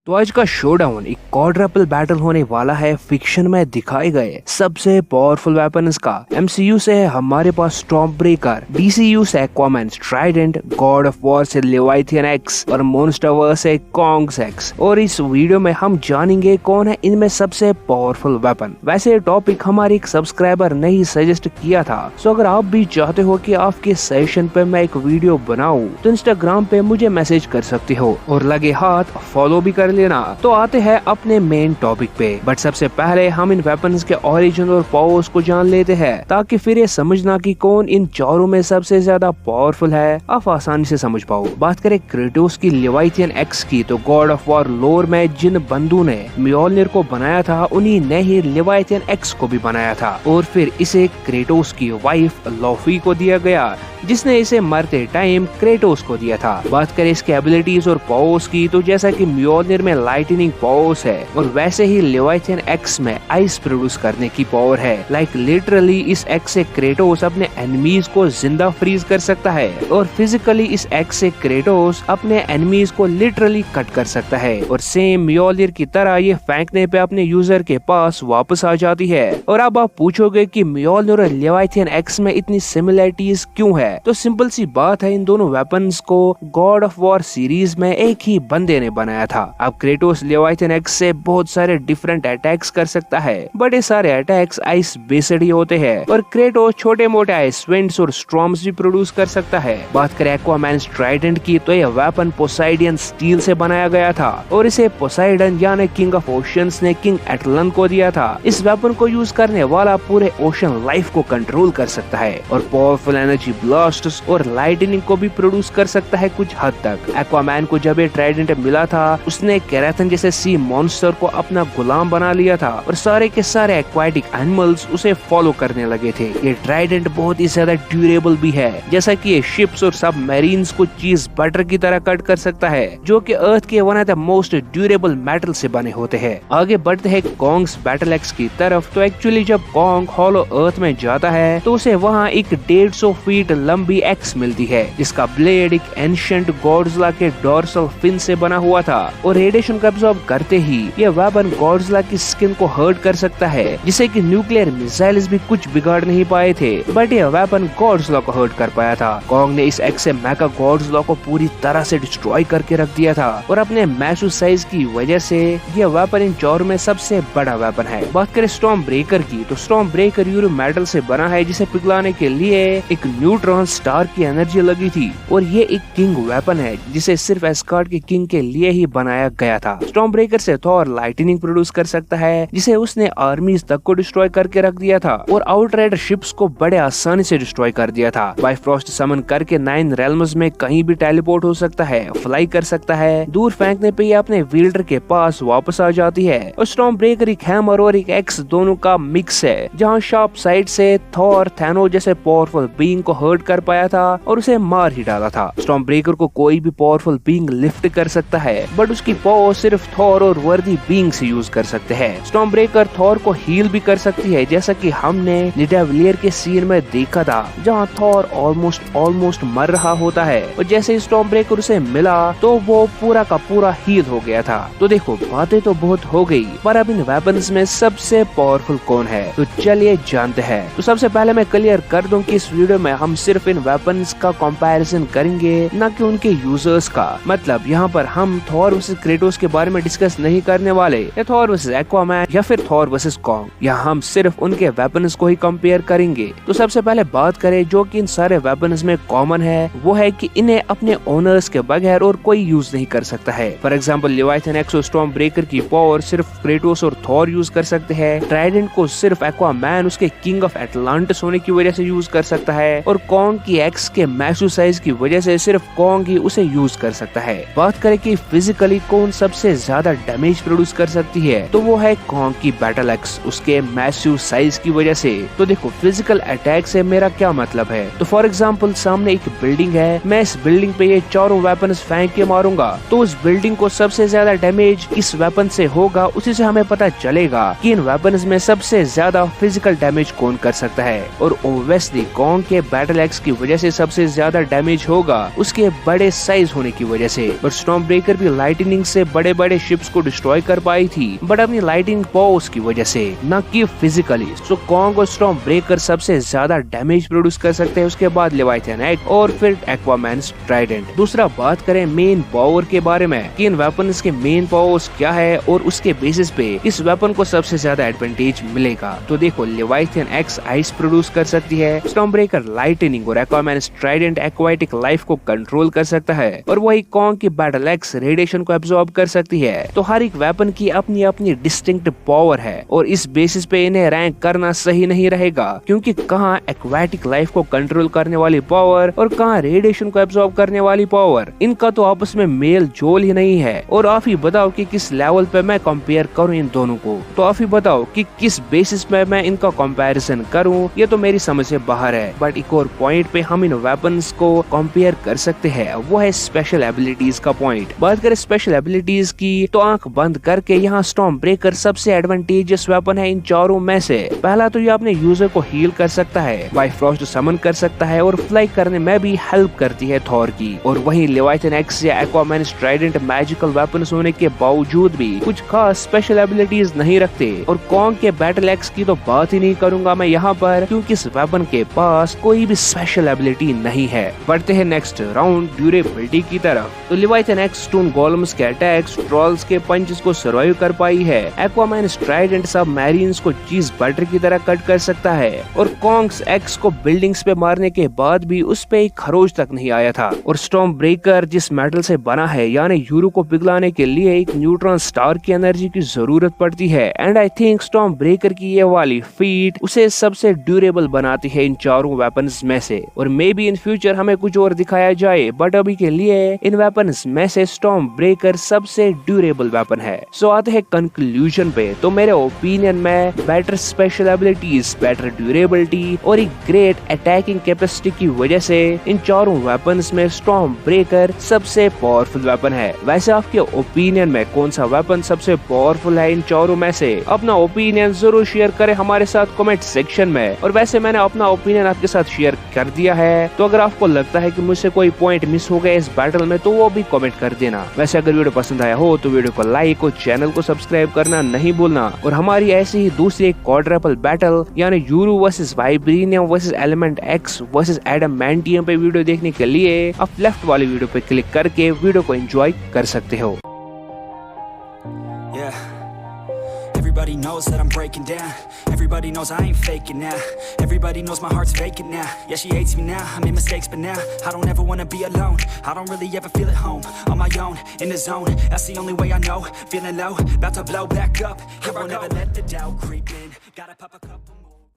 तो आज का शोडाउन एक क्वाड्रपल बैटल होने वाला है फिक्शन में दिखाए गए सबसे पावरफुल वेपन्स का। एमसीयू से है हमारे पास स्टॉर्म ब्रेकर, डीसीयू से Aquaman Trident, God of war से लेवाइथियन एक्स और मोन्स्टरवर्स से कॉन्ग्स एक्स। और इस वीडियो में हम जानेंगे कौन है इनमें सबसे पावरफुल वेपन। वैसे ये टॉपिक हमारे एक सब्सक्राइबर ने ही सजेस्ट किया था, सो अगर आप भी चाहते हो कि आपके सजेशन पे मैं एक वीडियो बनाऊं तो इंस्टाग्राम पे मुझे मैसेज कर सकते हो और लगे हाथ फॉलो भी कर लेना। तो आते हैं अपने मेन टॉपिक पे, बट सबसे पहले हम इन वेपन्स के ओरिजिन और पावर्स को जान लेते हैं ताकि फिर ये समझना कि कौन इन चारों में सबसे ज्यादा पावरफुल है आप आसानी से समझ पाओ। बात करें क्रेटोस की लेवाइथियन एक्स की, तो गॉड ऑफ वॉर लोर में जिन बंधु ने म्योल्निर को बनाया था उन्हीं ने ही लेवाइथियन एक्स को भी बनाया था और फिर इसे क्रेटोस की वाइफ लॉफी को दिया गया जिसने इसे मरते टाइम क्रेटोस को दिया था। बात करें इसके एबिलिटीज और पावर्स की, तो जैसा कि म्योल्निर में लाइटनिंग पावर्स है और वैसे ही लेवाइथियन एक्स में आइस प्रोड्यूस करने की पावर है। लाइक लिटरली इस एक्स से क्रेटोस अपने एनिमीज को जिंदा फ्रीज कर सकता है और फिजिकली इस एक्स से क्रेटोस अपने एनिमीज को लिटरली कट कर सकता है और सेम म्योल्निर की तरह ये फेंकने पे अपने यूजर के पास वापस आ जाती है। और अब आप पूछोगे कि म्योल्निर और लेवाइथियन एक्स में इतनी सिमिलरिटीज क्यों है, तो सिंपल सी बात है, इन दोनों वेपन्स को गॉड ऑफ वॉर सीरीज में एक ही बंदे ने बनाया था। अब क्रेटोस लेवाइथियन एक्स से बहुत सारे डिफरेंट अटैक्स कर सकता है, बट ये सारे अटैक्स आइस बेस्ड ही होते हैं और क्रेटोस छोटे मोटे आइस विंड्स और स्टॉर्म्स भी प्रोड्यूस कर सकता है। बात करें एक्वामैन ट्राइडेंट की, तो यह वेपन पोसाइडियन स्टील से बनाया गया था और इसे पोसाइडन यानी किंग ऑफ ओशियंस ने किंग एटलन को दिया था। इस वेपन को यूज करने वाला पूरे ओशन लाइफ को कंट्रोल कर सकता है और पावरफुल एनर्जी ब्लास्ट्स और लाइटनिंग को भी प्रोड्यूस कर सकता है कुछ हद तक। एक्वामैन को जब ये ट्राइडेंट मिला था उसने केराथन जैसे सी मॉन्स्टर को अपना गुलाम बना लिया था और सारे के सारे एक्वाटिक एनिमल्स उसे फॉलो करने लगे थे। ये ट्राइडेंट बहुत ही ज्यादा ड्यूरेबल भी है, जैसा कि ये शिप्स और सबमरीन्स को चीज बटर की तरह कट कर सकता है जो कि अर्थ के one of the most durable metal से बने होते हैं। आगे बढ़ते हैं कॉन्ग्स बैटल एक्स की तरफ। तो एक्चुअली जब कॉन्ग हॉलो अर्थ में जाता है तो उसे वहाँ एक 150 फीट लंबी एक्स मिलती है जिसका ब्लेड एक एंशिएंट गॉडजिला के डोर्सल फिन से बना हुआ था और रेडिएशन को एब्सॉर्ब करते ही यह वेपन गॉडजिला की स्किन को हर्ट कर सकता है, जिसे कि न्यूक्लियर मिसाइल्स भी कुछ बिगाड़ नहीं पाए थे, बट यह वेपन गॉडजिला को हर्ट कर पाया था। कॉन्ग ने इस एक्स से मेगा गॉडजिला को पूरी तरह से डिस्ट्रॉय करके रख दिया था और अपने मैसिव साइज की वजह से यह वेपन इन चारों में सबसे बड़ा वेपन है। बात करें स्टॉर्म ब्रेकर की, तो स्टॉर्म ब्रेकर यूरो मेटल से बना है जिसे पिघलाने के लिए एक न्यूट्रॉन स्टार की एनर्जी लगी थी और ये एक किंग वेपन है जिसे सिर्फ एस्गार्ड के किंग के लिए ही बनाया गया था। स्टॉर्म ब्रेकर से थॉर लाइटनिंग प्रोड्यूस कर सकता है जिसे उसने आर्मीज तक को डिस्ट्रॉय करके रख दिया था और आउटराइडर शिप्स को बड़े आसानी से डिस्ट्रॉय कर दिया था। बाइफ्रॉस्ट समन करके 9 रेल्म्स में कहीं भी टेलीपोर्ट हो सकता है, फ्लाई कर सकता है, दूर फेंकने पे ये अपने विल्डर के पास वापस आ जाती है। और स्टॉर्म ब्रेकर एक हैमर और एक एक्स दोनों का मिक्स है, जहाँ शार्प साइड से थॉर थैनो जैसे पावरफुल बीइंग को हर्ट कर पाया था और उसे मार ही डाला था। स्टॉर्म ब्रेकर को कोई भी पावरफुल बीइंग लिफ्ट कर सकता है, बट उसकी पावर सिर्फ थॉर और वर्दी बीइंग से यूज कर सकते हैं। स्टॉर्म ब्रेकर थॉर को हील भी कर सकती है, जैसा कि हमने निडाविलियर के सीन में देखा था जहां थॉर ऑलमोस्ट मर रहा होता है और जैसे ही स्टॉर्म ब्रेकर उसे मिला तो वो पूरा का पूरा हील हो गया था। तो देखो बातें तो बहुत हो गई, पर अब इन वेपन्स में सबसे पावरफुल कौन है तो चलिए जानते हैं। तो सबसे पहले मैं क्लियर कर दूं कि इस वीडियो में हम सिर्फ इन वेपन्स का कंपैरिजन करेंगे, न कि उनके यूजर्स का। मतलब यहाँ पर हम थॉर वर्सेस क्रेटोस के बारे में डिस्कस नहीं करने वाले, या थॉर वर्सेस एक्वामैन या फिर थॉर वर्सेस कॉन्ग। यहाँ हम सिर्फ उनके वेपन्स को ही कंपेयर करेंगे। तो सबसे पहले बात करें जो कि इन सारे वेपन्स में कॉमन है, वो है कि इन्हें अपने ओनर्स के बगैर और कोई यूज नहीं कर सकता है। फॉर एग्जाम्पल लेवाइथियन एक्स और स्टॉर्म ब्रेकर की पावर सिर्फ क्रेटोस और थॉर यूज कर सकते हैं। ट्राइडेंट को सिर्फ एक्वामैन उसके किंग ऑफ एटलांटिस होने की वजह से यूज कर सकता है और कॉन्ग की एक्स के मैसिव साइज की वजह से सिर्फ कॉन्ग ही उसे यूज कर सकता है। बात करें कि फिजिकली कौन सबसे ज्यादा डैमेज प्रोड्यूस कर सकती है, तो वो है कॉन्ग की बैटल एक्स उसके मैसिव साइज की वजह से। तो देखो फिजिकल अटैक से मेरा क्या मतलब है, तो फॉर एग्जाम्पल सामने एक बिल्डिंग है, मैं इस बिल्डिंग पे ये चारों वेपन्स फेंक के मारूंगा तो उस बिल्डिंग को सबसे ज्यादा डैमेज इस वेपन से होगा। उसी से हमें पता चलेगा कि इन वेपन्स में सबसे ज्यादा फिजिकल डैमेज कौन कर सकता है और ओब्वियसली कॉन्ग के बैटल एक्स की वजह से सबसे ज्यादा डैमेज होगा उसके बड़े साइज होने की वजह से। पर स्टॉर्म ब्रेकर भी लाइटनिंग से बड़े बड़े शिप्स को डिस्ट्रॉय कर पाई थी, बट अपनी लाइटनिंग पावर्स की वजह से, न कि फिजिकली। सो कॉन्ग और स्टॉर्म ब्रेकर सबसे ज्यादा डैमेज प्रोड्यूस कर सकते हैं, उसके बाद लेवाइथन एक्स और फिर एक्वामैन्स ट्राइडेंट। दूसरा बात करें मेन पावर के बारे में कि इन वेपन्स के मेन पावर्स क्या है और उसके बेसिस पे इस वेपन को सबसे ज्यादा एडवांटेज मिलेगा। तो देखो, लेवाइथन एक्स आइस प्रोड्यूस कर सकती है, स्टॉर्म ब्रेकर लाइटनिंग और एक्वामैन्स ट्राइडेंट एक्वाटिक लाइफ को कंट्रोल कर सकता है, और वही कॉन्ग की बैटल एक्स रेडिएशन को एब्जॉर्ब कर सकती है। तो हर एक वेपन की अपनी अपनी डिस्टिंक्ट पावर है, और इस बेसिस पे इन्हें रैंक करना सही नहीं रहेगा, क्योंकि कहाँ एक्वाटिक लाइफ को कंट्रोल करने वाली पावर और कहाँ रेडिएशन को एब्जॉर्ब करने वाली पावर, इनका तो आपस में मेल जोल ही नहीं है। और आप ही बताओ कि किस लेवल पे मैं कंपेयर करूं इन दोनों को। तो आप ही बताओ कि किस बेसिस पे मैं इनका कंपैरिजन करूं, ये तो मेरी समझ से बाहर है। बट एक और पॉइंट पे हम इन वेपन्स को कंपेयर कर सकते हैं, वो है स्पेशल एबिलिटीज का पॉइंट। बात करें स्पेशल एबिलिटीज की, तो आंख बंद करके यहाँ स्टॉर्म ब्रेकर सबसे एडवांटेजियस वेपन है इन चारों में से। पहला तो ये अपने यूजर को हील कर सकता है, बाइफ्रॉस्ट समन कर सकता है, और फ्लाई करने में भी हेल्प करती है थॉर की। और वहीं लेवाइथन एक्स या एक्वामैन्स ट्राइडेंट मैजिकल वेपन्स होने के बावजूद भी कुछ खास स्पेशल एबिलिटीज नहीं रखते। और कॉन्ग के बैटल एक्स की तो बात ही नहीं करूंगा मैं यहाँ पर, क्योंकि इस वेपन के पास कोई भी स्पेशल एबिलिटी नहीं है। बढ़ते हैं नेक्स्ट राउंड ड्यूरेबिलिटी की तरफ। तो लेवाइथन एक्स स्टोन गोलम्स के अटैक्स, ट्रॉल्स के पंचेस को सर्वाइव कर पाई है। एक्वामैन्स ट्राइडेंट सब मैरीन्स को चीज बटर की तरह कट कर सकता है, और कॉन्ग्स एक्स को बिल्डिंग्स पे मारने के बाद भी उस पे एक खरोच तक नहीं आया था। और स्टॉर्म ब्रेकर जिस मेटल से बना है, यानी यूरो को पिघलाने के लिए एक न्यूट्रॉन स्टार की एनर्जी की जरूरत पड़ती है। And I think storm breaker की ये वाली फीट उसे सबसे ड्यूरेबल बनाती है इन चारों वेपन्स में से। और मे बी इन फ्यूचर हमें कुछ और दिखाया जाए, बट अभी के लिए इन वेपन्स में से स्टॉर्म ब्रेकर सबसे ड्यूरेबल वेपन है। सो आते हैं कंक्लूजन पे। तो मेरे ओपिनियन में better special abilities, better durability और एक ग्रेट अटैकिंग कैपेसिटी की वजह से इन चारों वेपन्स में स्टॉर्म ब्रेकर सबसे पावरफुल वेपन है। वैसे आपके ओपिनियन में कौन सा वेपन सबसे पावरफुल है इन चारों में से? अपना ओपिनियन जरूर शेयर करें हमारे साथ कमेंट सेक्शन में। और वैसे मैंने अपना ओपिनियन आपके साथ शेयर कर दिया है, तो अगर आपको लगता है कि मुझसे कोई पॉइंट मिस हो गया इस बैटल में, तो वो भी कमेंट कर देना। वैसे अगर वीडियो पसंद आया हो तो वीडियो को लाइक और चैनल को सब्सक्राइब करना नहीं भूलना। और हमारी ऐसी ही दूसरी क्वाड्रपल बैटल यानी Uru versus vibranium versus element X versus adamantium पे वीडियो देखने के लिए आप लेफ्ट वाली वीडियो पे क्लिक करके वीडियो को एंजॉय कर सकते हो। Everybody knows that I'm breaking down. Everybody knows I ain't faking now. Everybody knows my heart's vacant now. Yeah, she hates me now, I made mistakes, but now I don't ever wanna be alone. I don't really ever feel at home. On my own, in the zone, that's the only way I know. Feeling low, about to blow back up. Here I won't ever let the doubt creep in. Gotta pop a couple more.